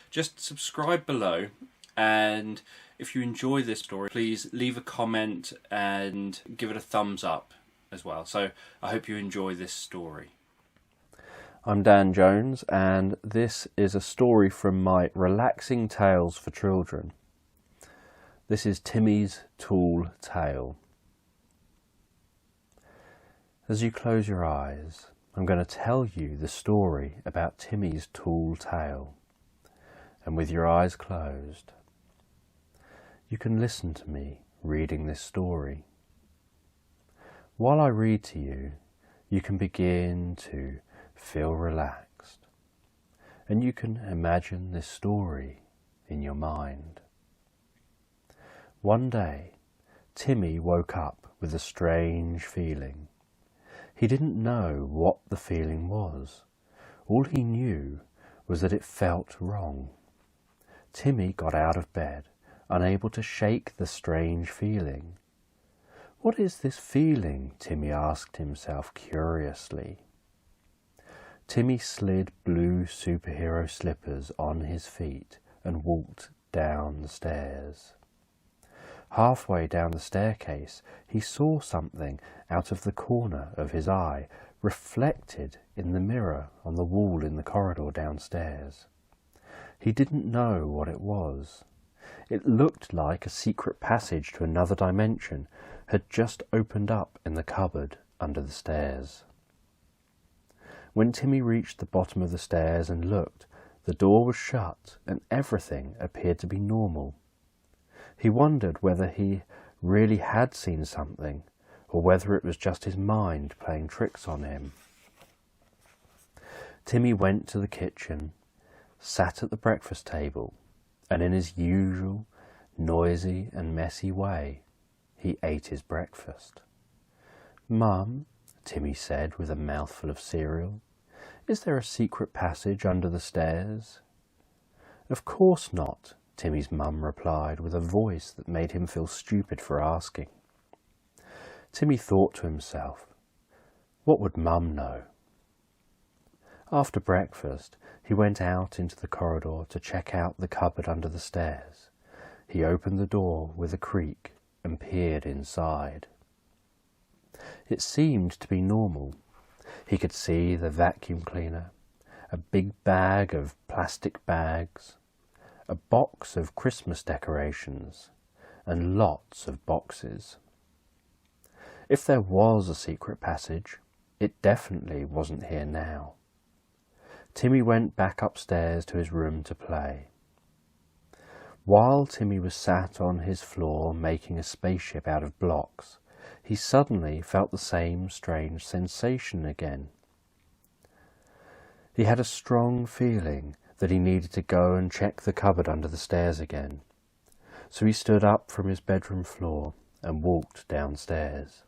just subscribe below, and if you enjoy this story, please leave a comment and give it a thumbs up as well. So I hope you enjoy this story. I'm Dan Jones, and this is a story from my Relaxing Tales for Children. This is Timmy's Tall Tale. As you close your eyes, I'm going to tell you the story about Timmy's tall tale. And with your eyes closed, you can listen to me reading this story. While I read to you, you can begin to feel relaxed, and you can imagine this story in your mind. One day, Timmy woke up with a strange feeling. He didn't know what the feeling was. All he knew was that it felt wrong. Timmy got out of bed, unable to shake the strange feeling. "What is this feeling?" Timmy asked himself curiously. Timmy slid blue superhero slippers on his feet and walked down the stairs. Halfway down the staircase, he saw something out of the corner of his eye, reflected in the mirror on the wall in the corridor downstairs. He didn't know what it was. It looked like a secret passage to another dimension had just opened up in the cupboard under the stairs. When Timmy reached the bottom of the stairs and looked, the door was shut and everything appeared to be normal. He wondered whether he really had seen something, or whether it was just his mind playing tricks on him. Timmy went to the kitchen, sat at the breakfast table, and in his usual noisy and messy way, he ate his breakfast. "Mum," Timmy said with a mouthful of cereal, "is there a secret passage under the stairs?" "Of course not," Timmy's mum replied with a voice that made him feel stupid for asking. Timmy thought to himself, what would Mum know? After breakfast, he went out into the corridor to check out the cupboard under the stairs. He opened the door with a creak and peered inside. It seemed to be normal. He could see the vacuum cleaner, a big bag of plastic bags, a box of Christmas decorations, and lots of boxes. If there was a secret passage, it definitely wasn't here now. Timmy went back upstairs to his room to play. While Timmy was sat on his floor making a spaceship out of blocks, he suddenly felt the same strange sensation again. He had a strong feeling that he needed to go and check the cupboard under the stairs again. So he stood up from his bedroom floor and walked downstairs.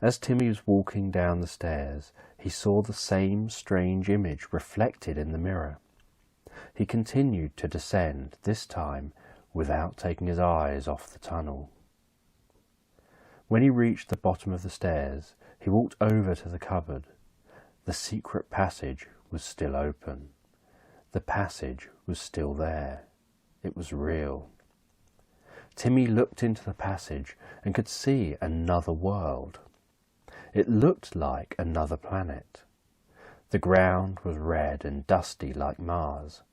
As Timmy was walking down the stairs, he saw the same strange image reflected in the mirror. He continued to descend, this time without taking his eyes off the tunnel. When he reached the bottom of the stairs, he walked over to the cupboard. The secret passage was still open. The passage was still there. It was real. Timmy looked into the passage and could see another world. It looked like another planet. The ground was red and dusty like Mars,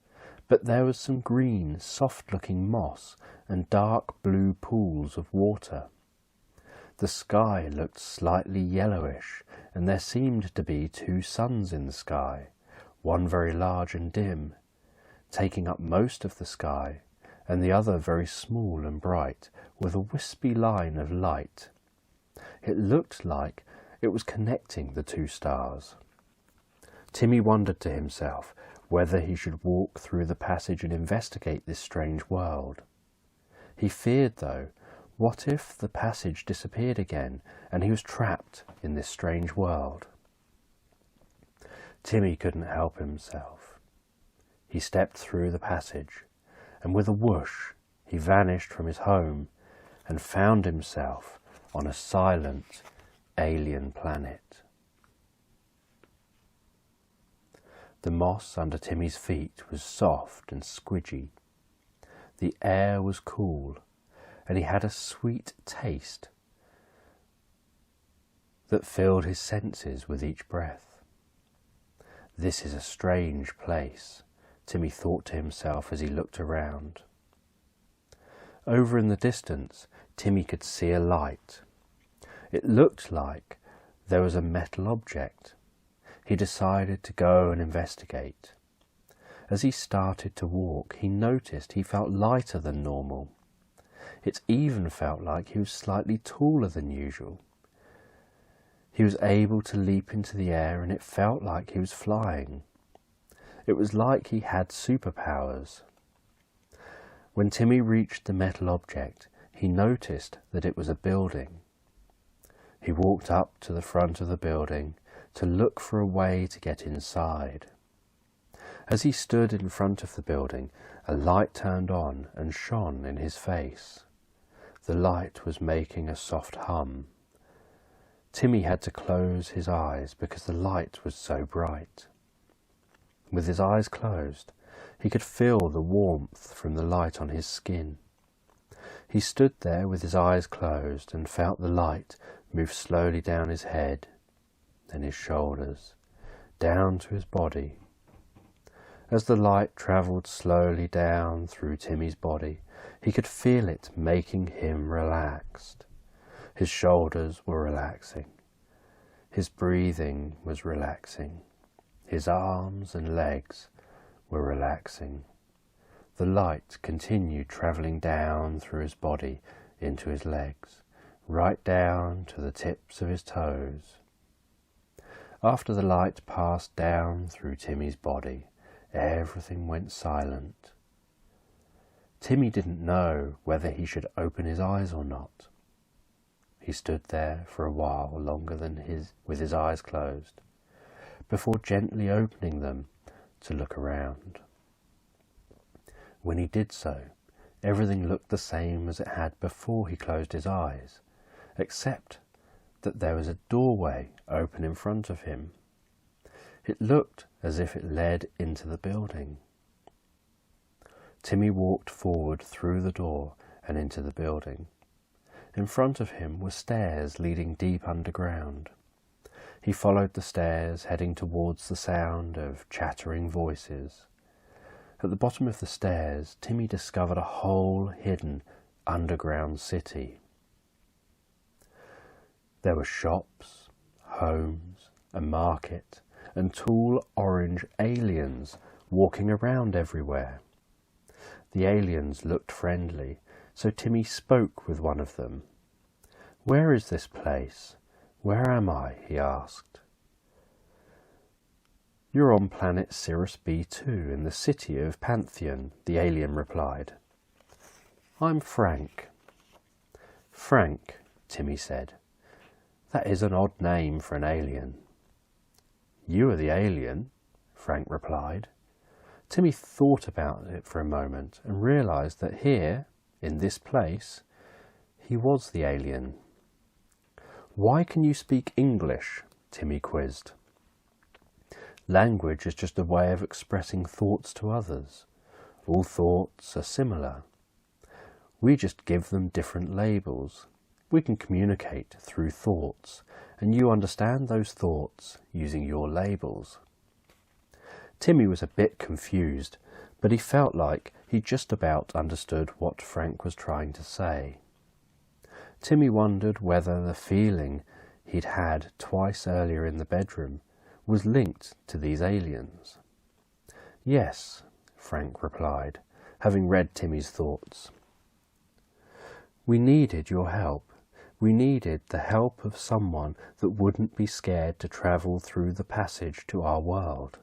but there was some green, soft-looking moss and dark blue pools of water. The sky looked slightly yellowish, and there seemed to be two suns in the sky, one very large and dim, taking up most of the sky, and the other very small and bright, with a wispy line of light. It looked like it was connecting the two stars. Timmy wondered to himself whether he should walk through the passage and investigate this strange world. He feared, though, what if the passage disappeared again and he was trapped in this strange world? Timmy couldn't help himself. He stepped through the passage, and with a whoosh he vanished from his home and found himself on a silent alien planet. The moss under Timmy's feet was soft and squidgy. The air was cool, and he had a sweet taste that filled his senses with each breath. This is a strange place, Timmy thought to himself as he looked around. Over in the distance, Timmy could see a light. It looked like there was a metal object. He decided to go and investigate. As he started to walk, he noticed he felt lighter than normal. It even felt like he was slightly taller than usual. He was able to leap into the air, and it felt like he was flying. It was like he had superpowers. When Timmy reached the metal object, he noticed that it was a building. He walked up to the front of the building to look for a way to get inside. As he stood in front of the building, a light turned on and shone in his face. The light was making a soft hum. Timmy had to close his eyes because the light was so bright. With his eyes closed, he could feel the warmth from the light on his skin. He stood there with his eyes closed and felt the light move slowly down his head, then his shoulders, down to his body. As the light travelled slowly down through Timmy's body, he could feel it making him relaxed. His shoulders were relaxing. His breathing was relaxing. His arms and legs were relaxing. The light continued travelling down through his body into his legs, right down to the tips of his toes. After the light passed down through Timmy's body, everything went silent. Timmy didn't know whether he should open his eyes or not. He stood there for a while longer with his eyes closed, before gently opening them to look around. When he did so, everything looked the same as it had before he closed his eyes, except that there was a doorway open in front of him. It looked as if it led into the building. Timmy walked forward through the door and into the building. In front of him were stairs leading deep underground. He followed the stairs, heading towards the sound of chattering voices. At the bottom of the stairs, Timmy discovered a whole hidden underground city. There were shops, homes, a market, and tall orange aliens walking around everywhere. The aliens looked friendly, so Timmy spoke with one of them. "Where is this place? Where am I?" he asked. "You're on planet Cirrus B2 in the city of Pantheon," the alien replied. "I'm Frank." "Frank," Timmy said. "That is an odd name for an alien." "You are the alien," Frank replied. Timmy thought about it for a moment and realized that here, in this place, he was the alien. "Why can you speak English?" Timmy quizzed. "Language is just a way of expressing thoughts to others. All thoughts are similar. We just give them different labels. We can communicate through thoughts, and you understand those thoughts using your labels." Timmy was a bit confused, but he felt like he just about understood what Frank was trying to say. Timmy wondered whether the feeling he'd had twice earlier in the bedroom was linked to these aliens. "Yes," Frank replied, having read Timmy's thoughts. "We needed your help. We needed the help of someone that wouldn't be scared to travel through the passage to our world."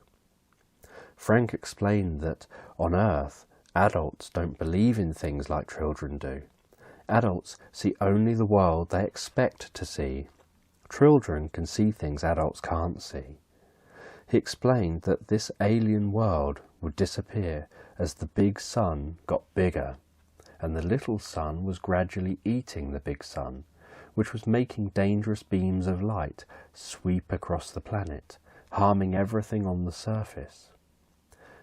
Frank explained that on Earth, adults don't believe in things like children do. Adults see only the world they expect to see. Children can see things adults can't see. He explained that this alien world would disappear as the big sun got bigger, and the little sun was gradually eating the big sun, which was making dangerous beams of light sweep across the planet, harming everything on the surface.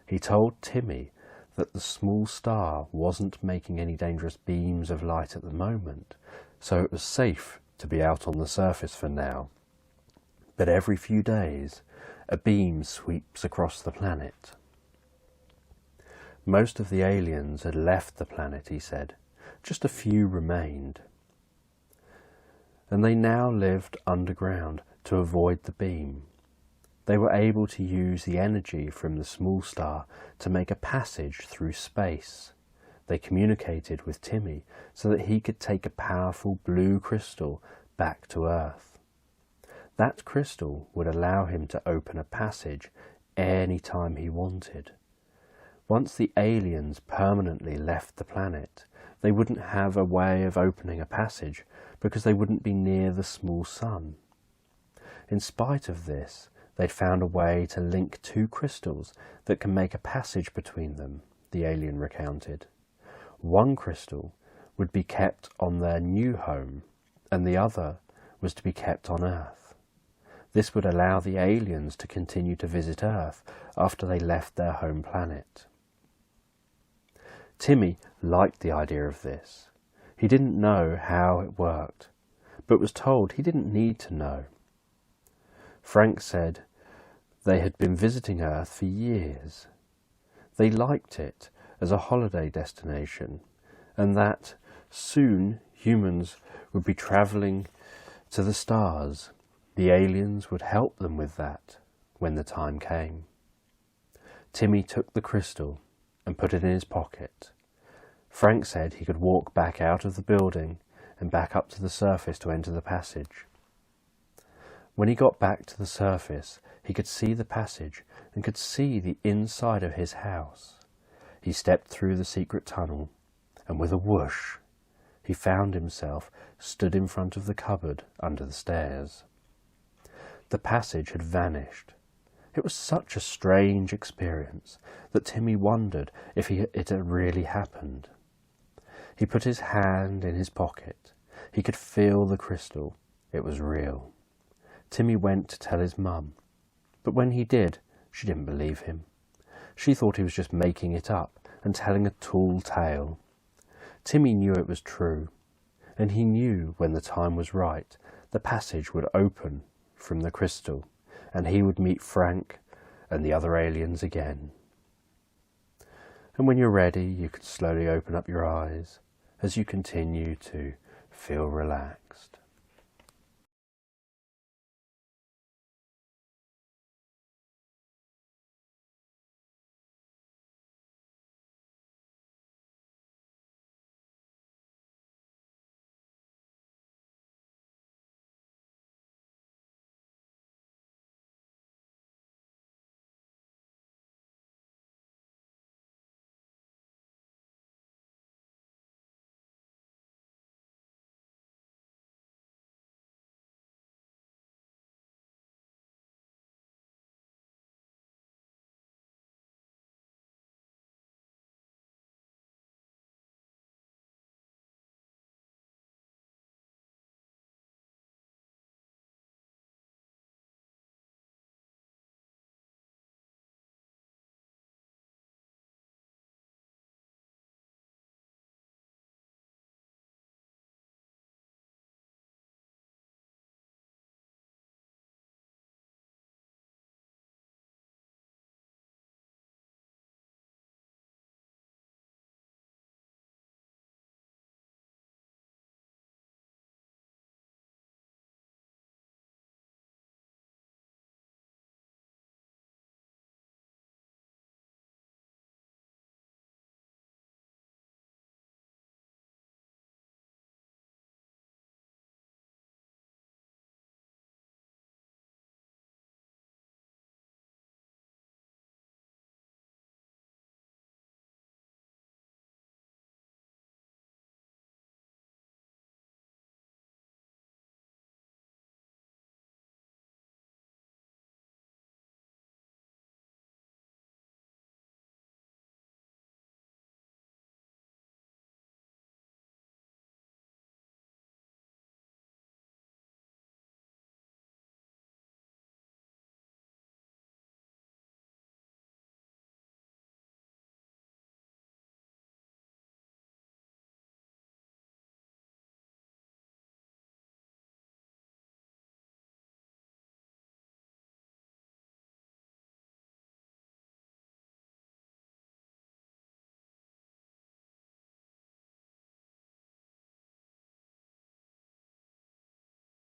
He told Timmy that the small star wasn't making any dangerous beams of light at the moment, so it was safe to be out on the surface for now. But every few days, a beam sweeps across the planet. Most of the aliens had left the planet, he said. Just a few remained. And they now lived underground to avoid the beam. They were able to use the energy from the small star to make a passage through space. They communicated with Timmy so that he could take a powerful blue crystal back to Earth. That crystal would allow him to open a passage any time he wanted. Once the aliens permanently left the planet, they wouldn't have a way of opening a passage because they wouldn't be near the small sun. In spite of this, they'd found a way to link two crystals that can make a passage between them, the alien recounted. One crystal would be kept on their new home, and the other was to be kept on Earth. This would allow the aliens to continue to visit Earth after they left their home planet. Timmy liked the idea of this. He didn't know how it worked, but was told he didn't need to know. Frank said they had been visiting Earth for years. They liked it as a holiday destination, and that soon humans would be travelling to the stars. The aliens would help them with that when the time came. Timmy took the crystal and put it in his pocket. Frank said he could walk back out of the building and back up to the surface to enter the passage. When he got back to the surface, he could see the passage and could see the inside of his house. He stepped through the secret tunnel, and with a whoosh, he found himself stood in front of the cupboard under the stairs. The passage had vanished. It was such a strange experience that Timmy wondered if it had really happened. He put his hand in his pocket. He could feel the crystal. It was real. Timmy went to tell his mum, but when he did, she didn't believe him. She thought he was just making it up and telling a tall tale. Timmy knew it was true, and he knew when the time was right, the passage would open from the crystal, and he would meet Frank and the other aliens again. And when you're ready, you can slowly open up your eyes as you continue to feel relaxed.